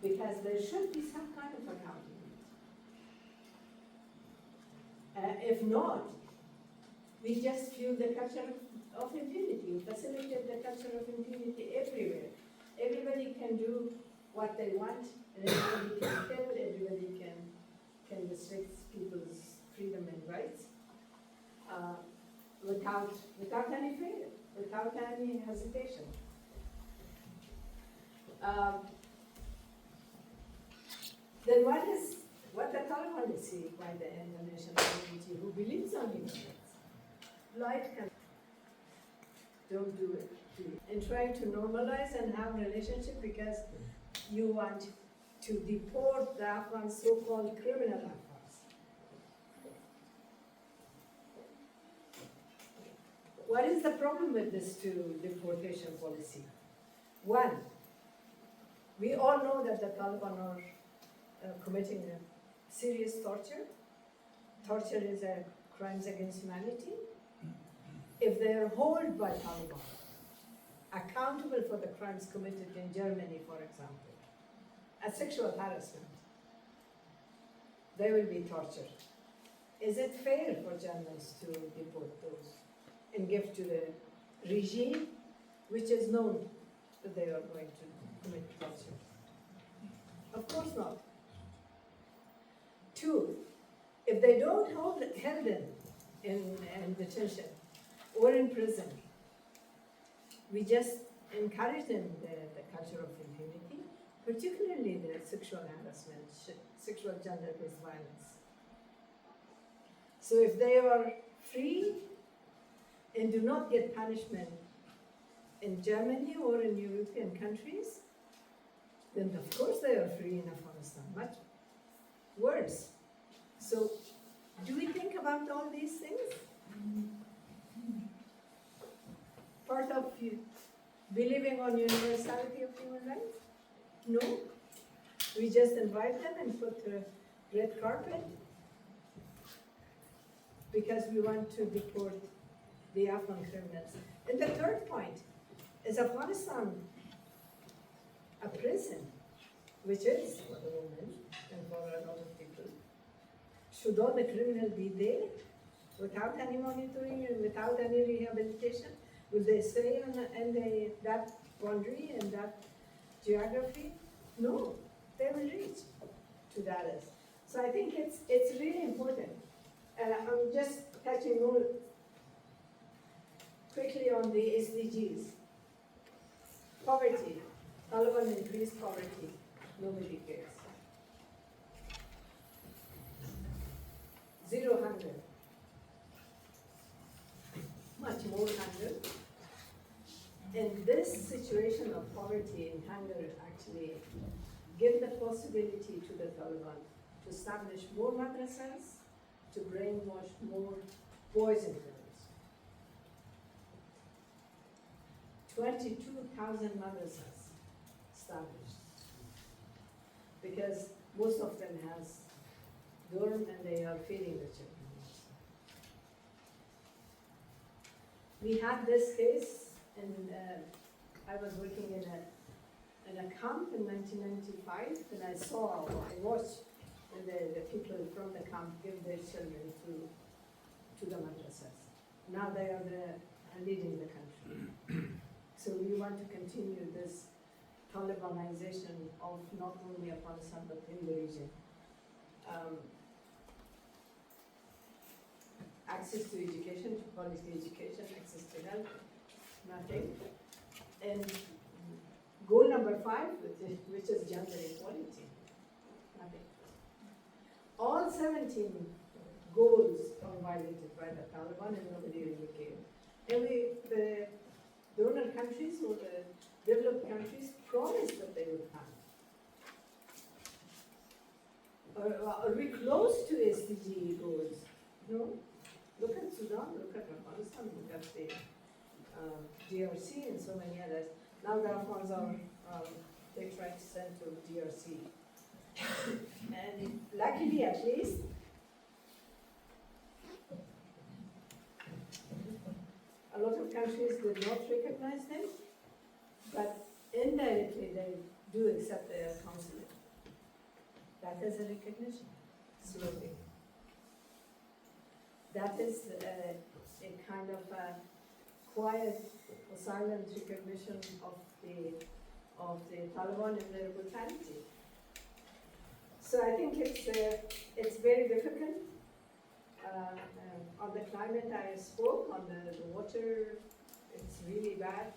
because there should be some kind of accountability. If not, we just fuel the culture of impunity. We facilitate the culture of impunity everywhere. Everybody can do what they want, and everybody can kill, everybody can restrict people's freedom and rights without any fear, without any hesitation. Then what the Taliban is seeing by the international community who believes on human rights? Life can don't do it. And trying to normalize and have a relationship because you want to deport the Afghan so-called criminal Afghans. What is the problem with this deportation policy? One, we all know that the Taliban are committing a serious torture. Torture is a crimes against humanity. If they are held by Taliban, accountable for the crimes committed in Germany, for example, as sexual harassment, they will be tortured. Is it fair for Germans to deport those and give to the regime which is known that they are going to commit torture? Of course not. Two, if they don't hold them in detention or in prison, we just encourage them the culture of impunity, particularly the sexual harassment, sexual gender-based violence. So if they are free and do not get punishment in Germany or in European countries, then of course they are free in Afghanistan, much worse. So do we think about all these things? Part of believing on universality of human rights? No. We just invite them and put a red carpet because we want to deport the Afghan criminals. And the third point is Afghanistan a prison, which is for the women and for a lot of people. Should all the criminals be there without any monitoring and without any rehabilitation? Will they stay in that boundary and that geography? No, they will reach to that. So I think it's really important. And I'm just touching more quickly on the SDGs. Poverty. Taliban increased poverty. Nobody cares. Zero hunger. Much more hunger. And this situation of poverty and hunger actually give the possibility to the Taliban to establish more madrasas, to brainwash more boys and girls. 22,000 madrasas established. Because most of them has dorm and they are feeding the children. We had this case, and I was working in a camp in 1995, and I watched the people from the camp give their children to the madrasas. Now they are leading the country. So we want to continue this Talibanization of not only Afghanistan but in the region. Access to education, to quality education, access to health, nothing. And goal number 5, which is gender equality, nothing. All 17 goals are violated by the Taliban and nobody really cared. And the donor countries or the developed countries promised that they would have. Are we close to SDG goals? No. Look at Sudan, look at Afghanistan, look at the DRC and so many others. Now the Afghans they try to send to DRC. And luckily at least, a lot of countries did not recognize them, but indirectly they do accept their consulate. That is a recognition, slowly. That is a kind of a quiet or silent recognition of the Taliban and their brutality. So I think it's very difficult. On the climate I spoke, on the water, it's really bad.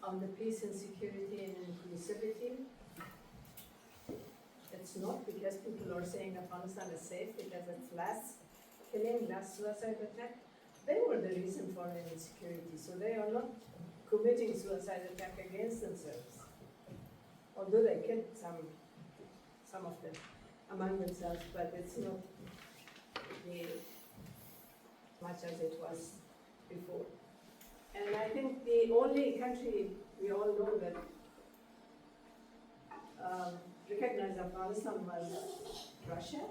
On the peace and security and inclusivity, it's not because people are saying Afghanistan is safe, because it's less killing, less suicide attack. They were the reason for the insecurity, so they are not committing suicide attack against themselves. Although they killed some of them among themselves, but it's not much as it was before. And I think the only country we all know that recognized Afghanistan was Russia,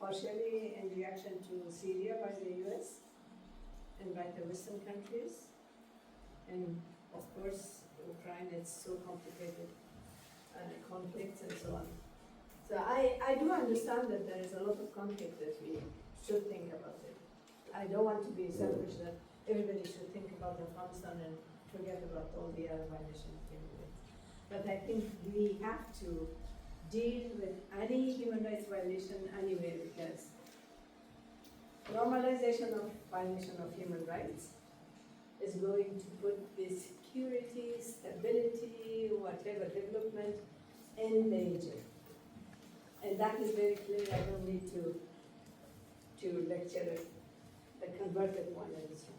partially in reaction to Syria by the US and by the Western countries. And of course, Ukraine, it's so complicated, conflicts and so on. So I do understand that there is a lot of conflict that we should think about it. I don't want to be selfish that everybody should think about Afghanistan and forget about all the other violations of human rights. But I think we have to deal with any human rights violation anyway, because normalization of violation of human rights is going to put the security, stability, whatever development in danger. And that is very clear. I don't need to lecture the converted one in this room.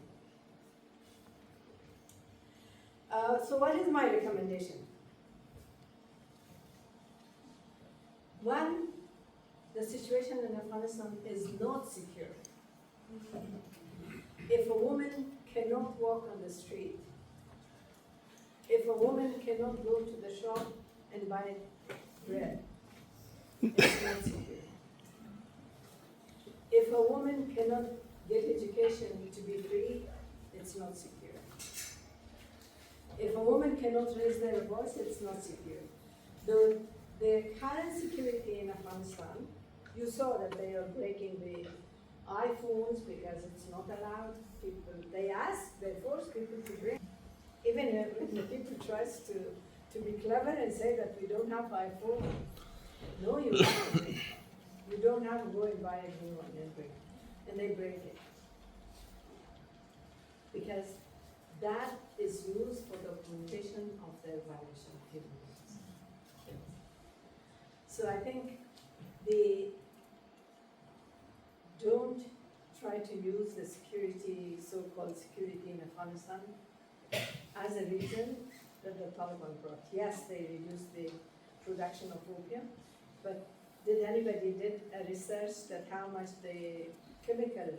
So what is my recommendation? One, the situation in Afghanistan is not secure. If a woman cannot walk on the street, if a woman cannot go to the shop and buy bread, it's not secure. If a woman cannot get education to be free, it's not secure. If a woman cannot raise their voice, it's not secure. The current security in Afghanistan, you saw that they are breaking the iPhones because it's not allowed. People, they force people to bring. Even when the people tries to be clever and say that we don't have iPhone, no, you don't. You don't have to go and buy a new one and bring, and they break it. Because that is used for documentation of the violation of human rights. So I think they don't try to use the security, so-called security in Afghanistan as a reason that the Taliban brought. Yes, they reduced the production of opium, but did anybody did a research that how much the chemical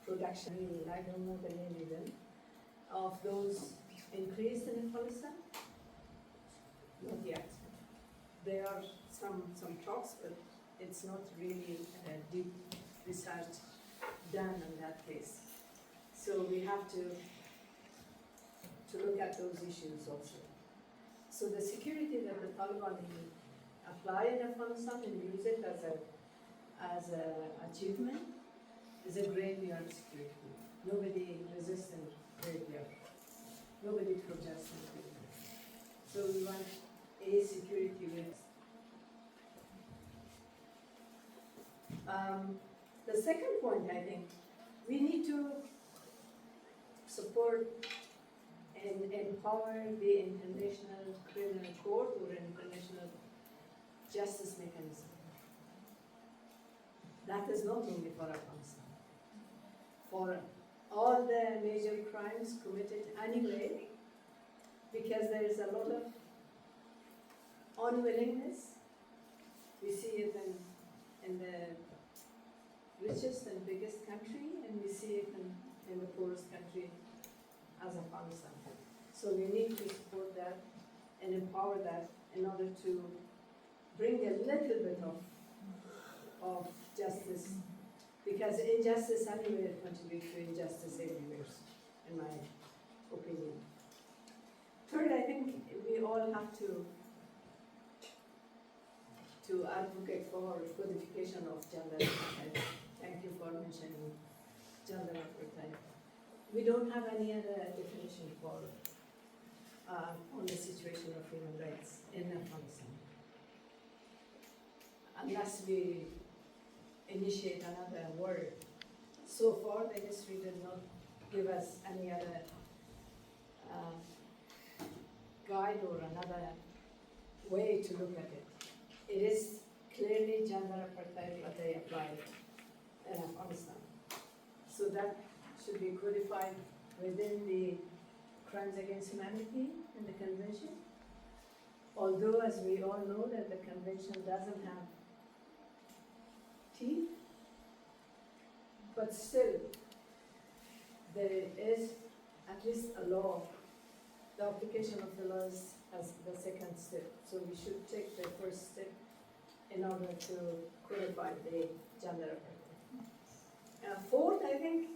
production, I don't know the name even, of those increased in Afghanistan? Not yet. There are some talks, but it's not really deep research done in that case. So we have to look at those issues also. So the security that the Taliban apply in Afghanistan and use it as a achievement is a graveyard security. Nobody resists in graveyard. Nobody protests in graveyard. So we want a security with. The second point, I think, we need to support and empower the International Criminal Court or International Justice Mechanism. That is not only for Afghanistan. For all the major crimes committed anyway, because there is a lot of unwillingness. We see it in the richest and biggest country, and we see it in the poorest country as Afghanistan. So we need to support that and empower that in order to bring a little bit of justice, because injustice anywhere contributes to injustice everywhere, in my opinion. Third, I think we all all have to advocate for codification of gender apartheid. Thank you for mentioning gender apartheid. We don't have any other definition for on the situation of human rights in Afghanistan, unless we initiate another word. So far, the history did not give us any other guide or another way to look at it. It is clearly gender apartheid, but they apply it in Afghanistan. So that should be codified within the crimes against humanity in the convention. Although, as we all know, that the convention doesn't have teeth, but still, there is at least a law. The application of the laws as the second step. So we should take the first step in order to codify the gender apartheid. Fourth, I think,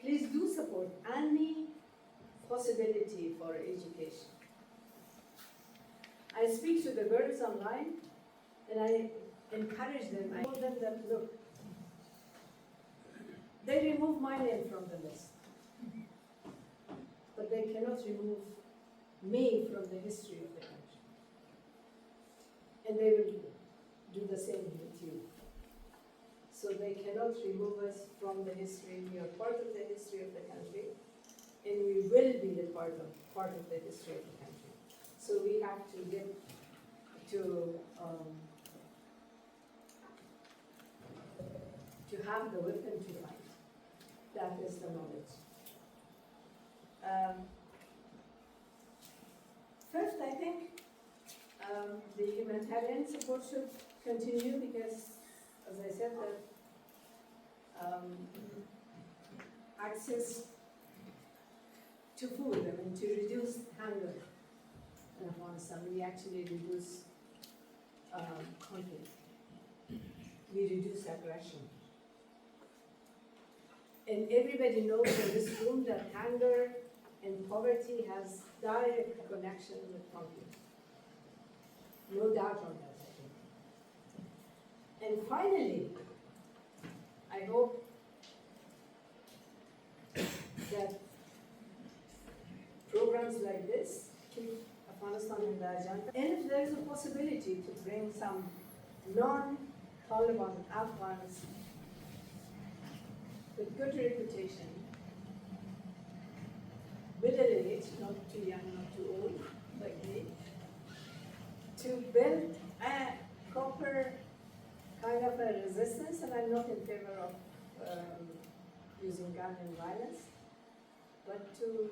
please do support any possibility for education. I speak to the girls online and I encourage them. I told them that, look, they remove my name from the list, but they cannot remove me from the history of the country. And they will do the same with you. So they cannot remove us from the history. We are part of the history of the country, and we will be the part of the history of the country. So we have to get to have the weapon to fight. That is the knowledge. Fifth, I think the humanitarian support should continue because, as I said, that access to food, I mean, to reduce hunger in Afghanistan, we actually reduce conflict. We reduce aggression. And everybody knows in this room that hunger and poverty has direct connection with conflict. No doubt on that, I think. And finally, I hope that programs like this keep Afghanistan in the agenda. And if there is a possibility to bring some non-Taliban Afghans with good reputation, middle age, not too young, not too old, like me, to build a proper kind of a resistance, and I'm not in favor of using gun and violence, but to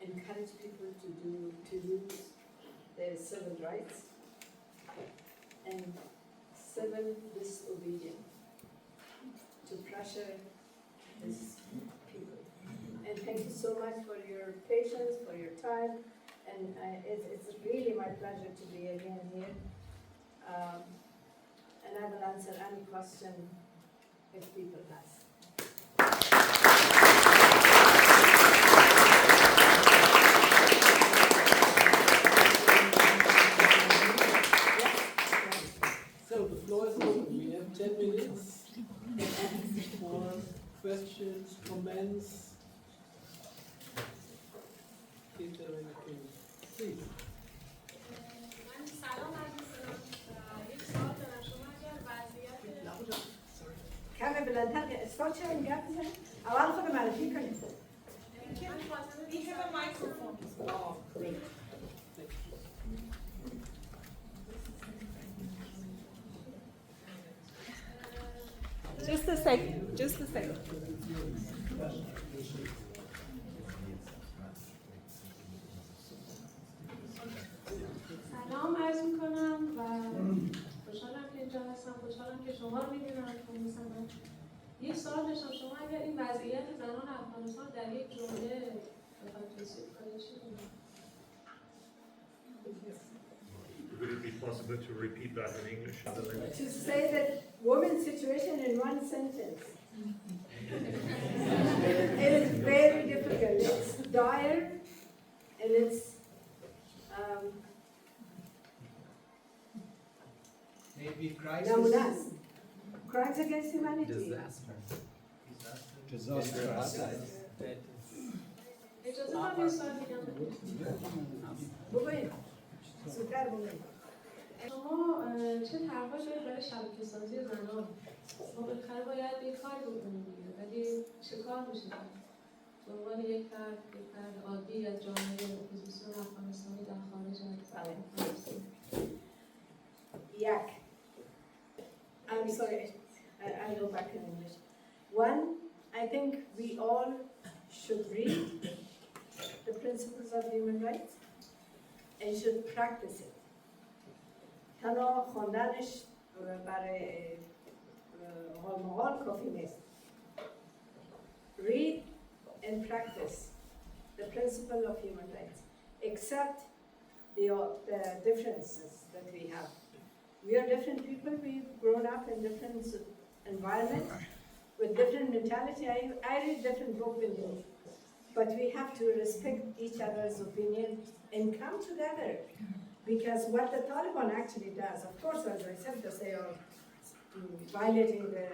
encourage people to use their civil rights and civil disobedience to pressure these people. And thank you so much for your patience, for your time, and it's really my pleasure to be again here. And I will answer any question if people ask. So the floor is open. We have 10 minutes for questions, comments. If there are any, please. من سلام عرض می‌کنم. یک سوال دارم. شما اگر وضعیت کمی بلندتر سوال چرا این گپ می‌زنی؟ اول خود معرفی کنید. من فاطمه بیشتر مایکروفون. Just a second. Just a second. سلام عرض می‌کنم و خوشحالم که اینجا هستم. خوشحالم که شما رو می‌بینم. مثلا یک سوال داشتم. شما اگر این وضعیت زنان افغانستان در یک جمله بخواید توصیف کنید چی می‌گید؟ Would it be possible to repeat that in English? To say that women's situation in one sentence. It is very difficult. It's dire and it's If crisis. نمونه crimes against humanity. اجازه من یه سوال بگم. بگوین زودتر بگوین. شما چه طرح‌هایی دارید برای شبکه‌سازی زنان؟ ما بالاخره باید یه کاری بکنیم دیگه، ولی چه کار میشه کرد؟ به عنوان یک فرد عادی از جامعه اپوزیسیون افغانستانی در خارج از افغانستان. یک. I'm sorry, I'll go back in English. One, I think we all should read the principles of human rights and should practice it. تنها خواندنش برای حال مقال کافی نیست. Read and practice the principle of human rights. Accept the differences that we have. We are different people. We've grown up in different environments with different mentality. I read different books than you, but we have to respect each other's opinion and come together. Because what the Taliban actually does, of course, as I said, they are violating the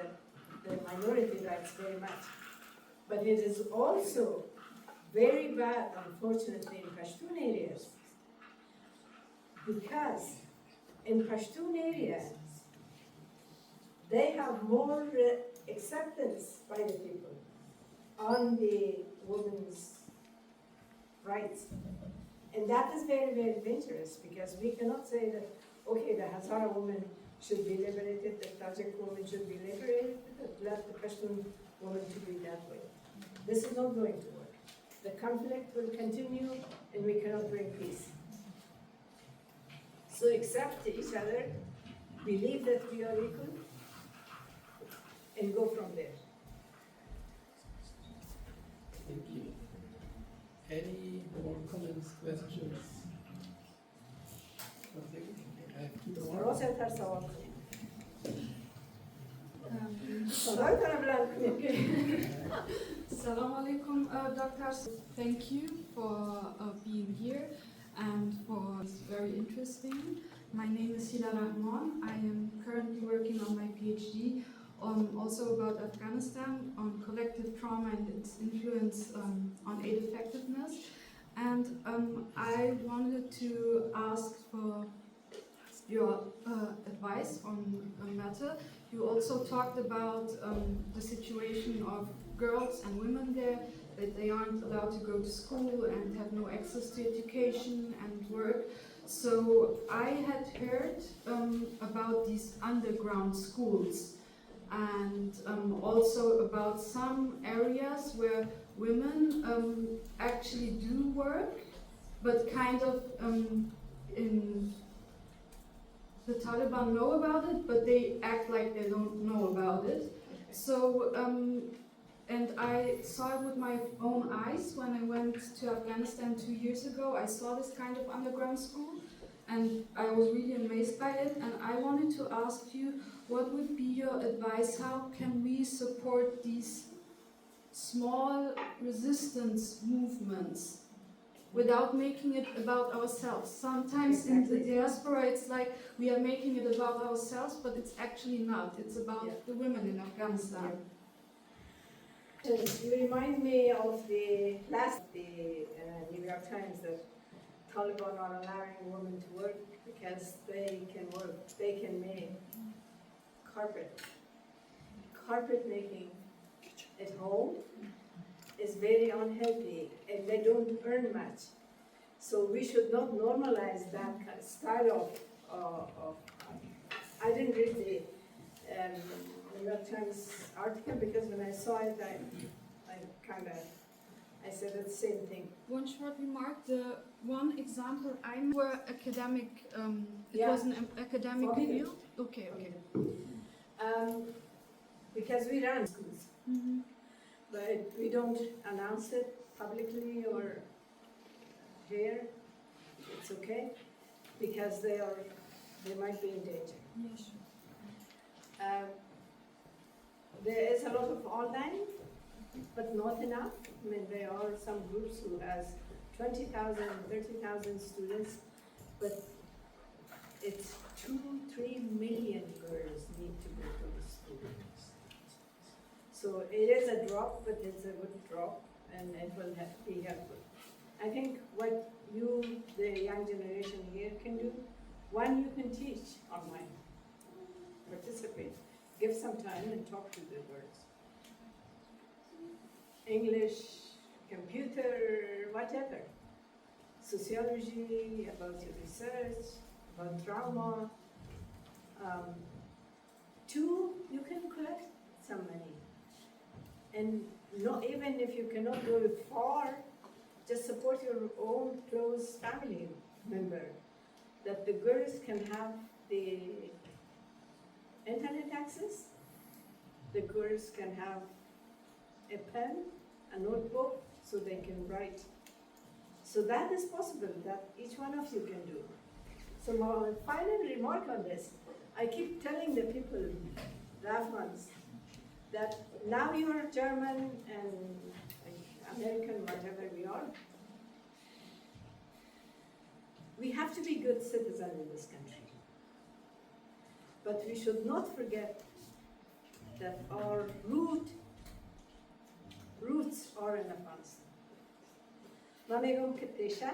minority rights very much. But it is also very bad, unfortunately, in Pashtun areas. Because in Pashtun areas, they have more acceptance by the people on the women's rights. And that is very, very dangerous because we cannot say that, okay, the Hazara woman should be liberated, the Tajik woman should be liberated, let the Pashtun woman to be that way. This is not going to work. The conflict will continue and we cannot bring peace. So accept each other, believe that we are equal, and go from there. Thank you. Any more comments, questions? درست سوال کنیم. صدای کنم بلند کنیم. Assalamu alaikum, Doctor. Thank you for being here and for it's very interesting. My name is Hila Rahman. I am currently working on my PhD also about Afghanistan, on collective trauma and its influence on aid effectiveness. And I wanted to ask for your advice on a matter. You also talked about the situation of girls and women there, that they aren't allowed to go to school and have no access to education and work. So I had heard about these underground schools and also about some areas where women actually do work, but kind of in the Taliban know about it, but they act like they don't know about it. So, and I saw it with my own eyes when I went to Afghanistan 2 years ago. I saw this kind of underground school, and I was really amazed by it. And I wanted to ask you, what would be your advice? How can we support these small resistance movements without making it about ourselves? Sometimes in the diaspora it's like we are making it about ourselves, but it's actually not. It's about the women in Afghanistan. You remind me of the New York Times that Taliban are allowing women to work because they can work, they can make carpet making at home is very unhealthy and they don't earn much. So we should not normalize that kind of style of I didn't read the New York Times article because when I saw it, I said the same thing. One short remark, the one example I were academic, it was an academic video. Okay. Because we run schools, but we don't announce it publicly or here, it's okay, because they might be in danger. Yes. There is a lot of online, but not enough. I mean, there are some groups who has 20,000, 30,000 students, but it's 2-3 million girls need to go to the school. So it is a drop, but it's a good drop, and it will be helpful. I think what you, the young generation here, can do, one, you can teach online, participate, give some time and talk to the girls. English, computer, whatever. Sociology, about your research, about trauma. Two, you can collect some money. And not even if you cannot go far, just support your own close family member, that the girls can have the internet access, the girls can have a pen, a notebook, so they can write. So that is possible, that each one of you can do. So my final remark on this, I keep telling the people, the Afghans, that now you're German and American, whatever we are, we have to be good citizens in this country. But we should not forget that our roots are in Afghanistan. من میگم که تیشه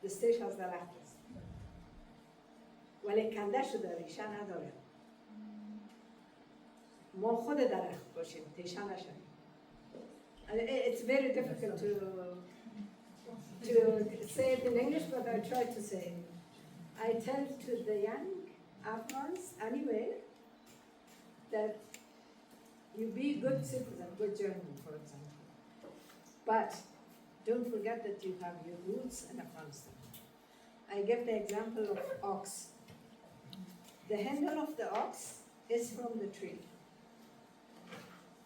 دستش از درخت است ولی کنده شده ریشه نداره. ما خود درخت باشیم تیشه نشیم. It's very difficult to say it in English, but I try to say it. I tell to the young Afghans anyway that you be good citizen, good German, for example. But don't forget that you have your roots in Afghanistan. I give the example of ox. The handle of the ox is from the tree,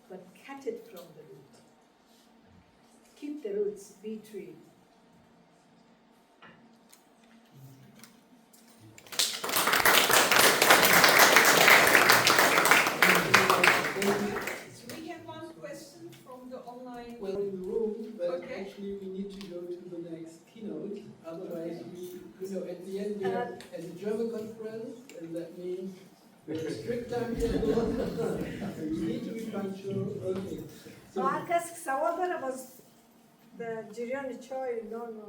but cut it from the root. Keep the roots, be tree. We have one question from the online. Well, in the room, but Okay. actually we need to go to the next keynote. Otherwise, at the end we have at the German conference, and that means we have a strict timetable. We need to be punctual. Okay. So, هر کس که سوال داره باز در جریان چای نان و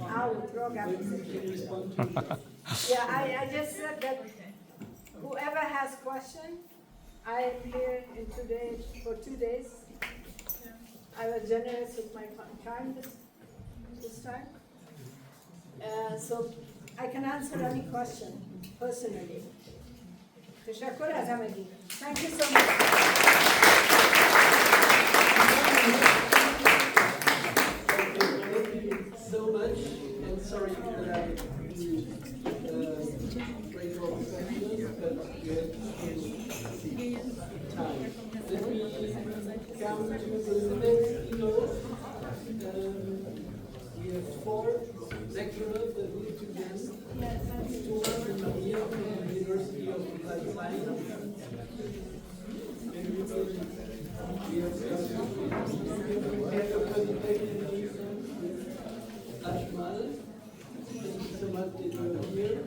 آب program. can you respond to Yeah, I just said that whoever has question, I am here in 2 days, for 2 days. I was generous with my time this time. So I can answer any question personally. تشکر از همگی. Thank you so much. Thank you so much, and sorry that I break all the questions, but we have time. Let me come to the next keynote. We have 4 lecturers that will present. Stuart and Maria from the University of Applied Science. And we have a presentation Ashmal. Thank you so much that you are here.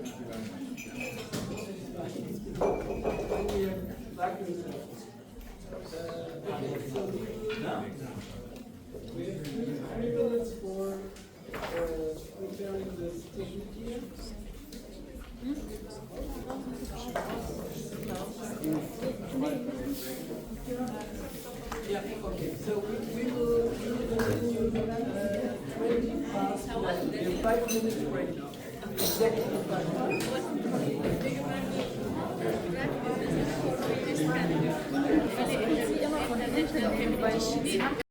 And we have Dr. Okay, so we have 3 minutes for preparing the station here. Yeah, okay, so we will continue 20 past 1. We have 5 minutes break now. Exactly 5 minutes.